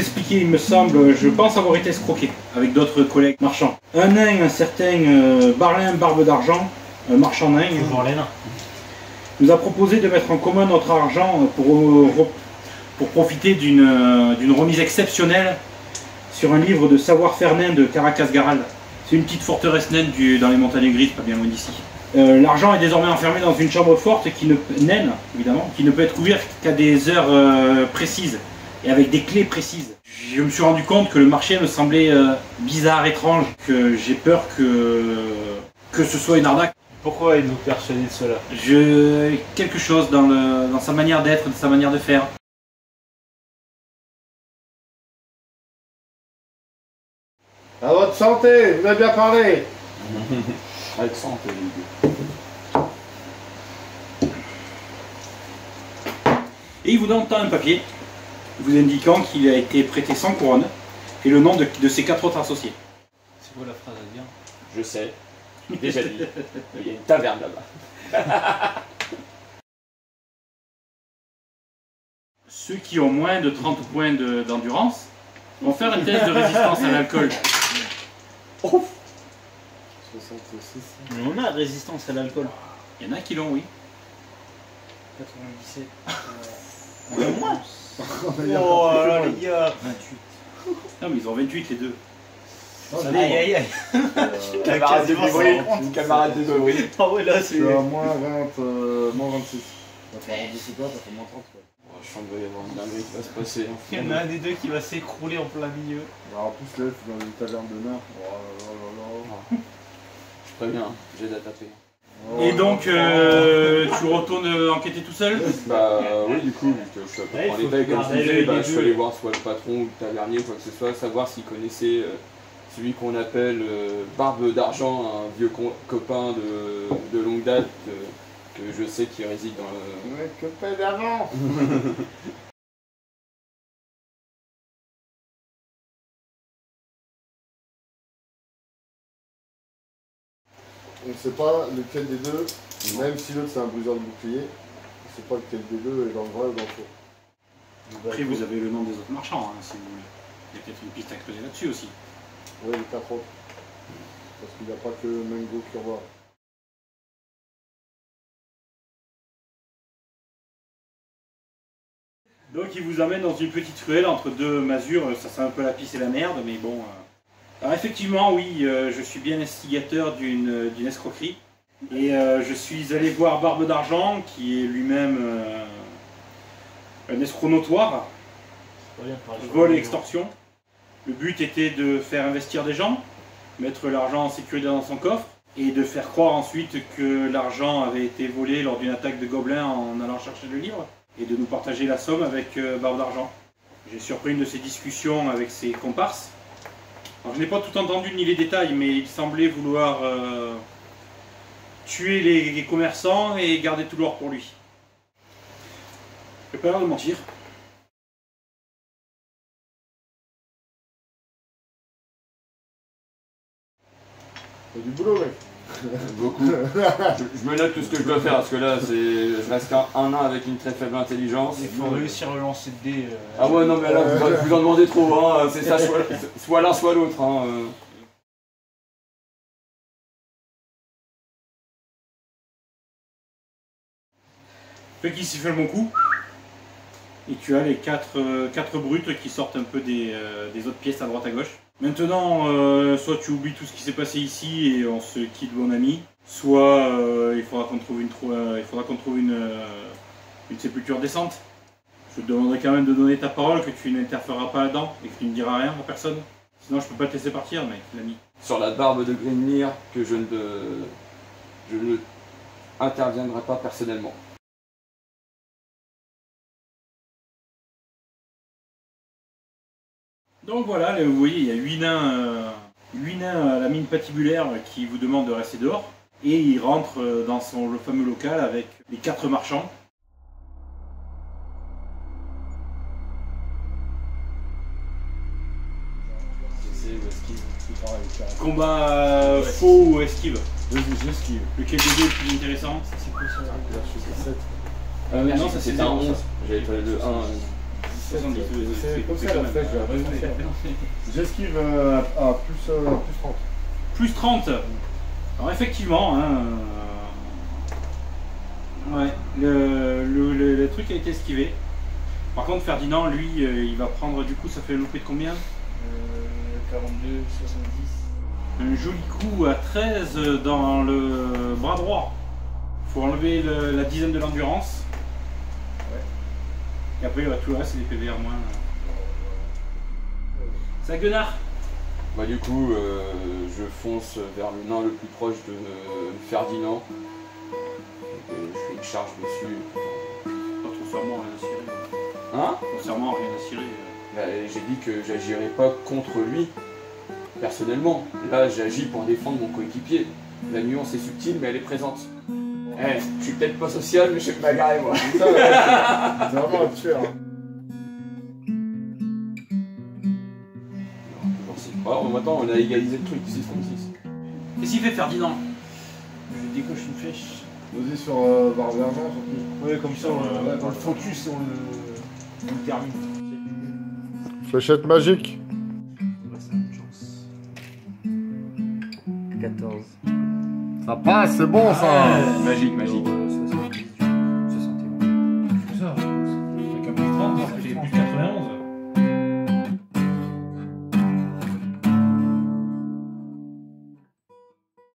expliquer, il me semble, je pense avoir été escroqué avec d'autres collègues marchands. Un nain, un certain Barlin Barbe d'Argent, un marchand nain, nous a proposé de mettre en commun notre argent pour profiter d'une remise exceptionnelle sur un livre de savoir-faire nain de Caracas-Garal. C'est une petite forteresse naine dans les montagnes grises, pas bien loin d'ici. L'argent est désormais enfermé dans une chambre forte naine, évidemment, qui ne peut être couvert qu'à des heures précises et avec des clés précises. Je me suis rendu compte que le marché me semblait bizarre, étrange, que j'ai peur que ce soit une arnaque. Pourquoi êtes-vous persuadé de cela? Quelque chose dans sa manière d'être, de sa manière de faire. À votre santé, vous avez bien parlé. Avec santé, Et il vous donne un papier vous indiquant qu'il a été prêté sans couronne et le nom de ses 4 autres associés. C'est quoi la phrase à dire? Je sais. Déjà dit. Il y a une taverne là-bas. Ceux qui ont moins de 30 points d'endurance vont faire un test de résistance à l'alcool. Oh. 66. Mais on a résistance à l'alcool. Il y en a qui l'ont, oui. 97. Moi. Oh là les gars. 28. Non mais ils ont 28 les deux. Aïe aïe aïe. Camarade de bruit. Camarade de bruit. Ah ouais là c'est... Je suis à moins 20, moins 26. Ça fait 17 heures, ça fait moins 30. Ouais. Je sens qu'il va y avoir une dinguerie qui va se passer. Il y en a un des deux qui va s'écrouler en plein milieu. Alors, en plus là, c'est dans une taverne de nains. Oh là là là. Je préviens, j'ai à taper. Et donc, tu retournes enquêter tout seul? Bah oui, du coup, vu que je suis à peu près en état, comme je disais, je suis allé voir soit le patron ou le tavernier ou quoi que ce soit, savoir s'il connaissait celui qu'on appelle Barbe d'Argent, un vieux copain de longue date que je sais qui réside dans le... Ouais, copain d'avant. On ne sait pas lequel des deux, même si l'autre c'est un briseur de bouclier, on ne sait pas lequel des deux est dans le vrai ou dans le faux. Après vous avez le nom des autres marchands, hein, si vous voulez. Il y a peut-être une piste à creuser là-dessus aussi. Oui, les 4 autres. Parce qu'il n'y a pas que Mengo qui revoit. Donc il vous amène dans une petite ruelle entre deux masures, ça sent un peu la pisse et la merde, mais bon... Alors effectivement, oui, je suis bien instigateur d'une escroquerie. Et je suis allé voir Barbe d'Argent, qui est lui-même un escroc notoire, vol et extorsion. Le but était de faire investir des gens, mettre l'argent en sécurité dans son coffre, et de faire croire ensuite que l'argent avait été volé lors d'une attaque de gobelins en allant chercher le livre, et de nous partager la somme avec Barbe d'Argent. J'ai surpris une de ces discussions avec ses comparses. Alors, je n'ai pas tout entendu ni les détails, mais il semblait vouloir tuer les commerçants et garder tout l'or pour lui. Je n'ai pas l'air de mentir. T'as du boulot, mec. Beaucoup. Je me note tout ce que je dois faire parce que là, je reste qu'un 1 avec une très faible intelligence. Il faut réussir à lancer de dés. Ah ouais, non, mais là, vous en demandez trop, hein. C'est ça, soit l'un, soit l'autre. Hein. Fait qu'il s'y fait le bon coup. Et tu as les 4 brutes qui sortent un peu des autres pièces à droite à gauche. Maintenant, soit tu oublies tout ce qui s'est passé ici et on se quitte bon ami, soit il faudra qu'on trouve une sépulture décente. Je te demanderai quand même de donner ta parole que tu n'interféreras pas là-dedans et que tu ne diras rien à personne. Sinon je peux pas te laisser partir, mec, l'ami. Sur la barbe de Grimnir, que je ne interviendrai pas personnellement. Donc voilà, vous voyez, il y a 8 nains à la mine patibulaire qui vous demandent de rester dehors. Et ils rentrent dans le fameux local avec les 4 marchands. Combat faux ou esquive? J'esquive. Lequel des deux est le plus intéressant? C'est quoi ça? Là, je suis 7. Non, ça c'est un 11. J'avais pas le 1. 70, C'est comme ça la flèche, j'esquive à plus 30. Plus 30. Alors effectivement, hein, ouais, le truc a été esquivé. Par contre Ferdinand, lui, il va prendre, du coup, ça fait loupé de combien 42, 70. Un joli coup à 13 dans le bras droit. Faut enlever la dizaine de l'endurance. Ouais. Et après, tout le reste, c'est des PV en moins. Ça guenard. Bah du coup, je fonce vers le nain le plus proche de Ferdinand. Et je fais une charge dessus. Pas trop serment, rien à cirer. Hein? Serment, rien à cirer. Bah, j'ai dit que j'agirais pas contre lui, personnellement. Là, j'agis pour défendre mon coéquipier. La nuance est subtile, mais elle est présente. Eh, je suis peut-être pas social, mais je sais me bagarrer, moi. C'est vraiment un tueur. Alors, maintenant, on a égalisé le truc, 6 contre 6. Qu'est-ce qu'il fait Ferdinand? Je décoche une flèche. Vas-y sur Barbe d'Argent surtout. Ouais, comme ça, on le focus et on le termine. Fléchette magique. 14. Ça passe, c'est bon ça. Magique, magique. 70, 61. C'est ça. Avec un plus 30, ça fait plus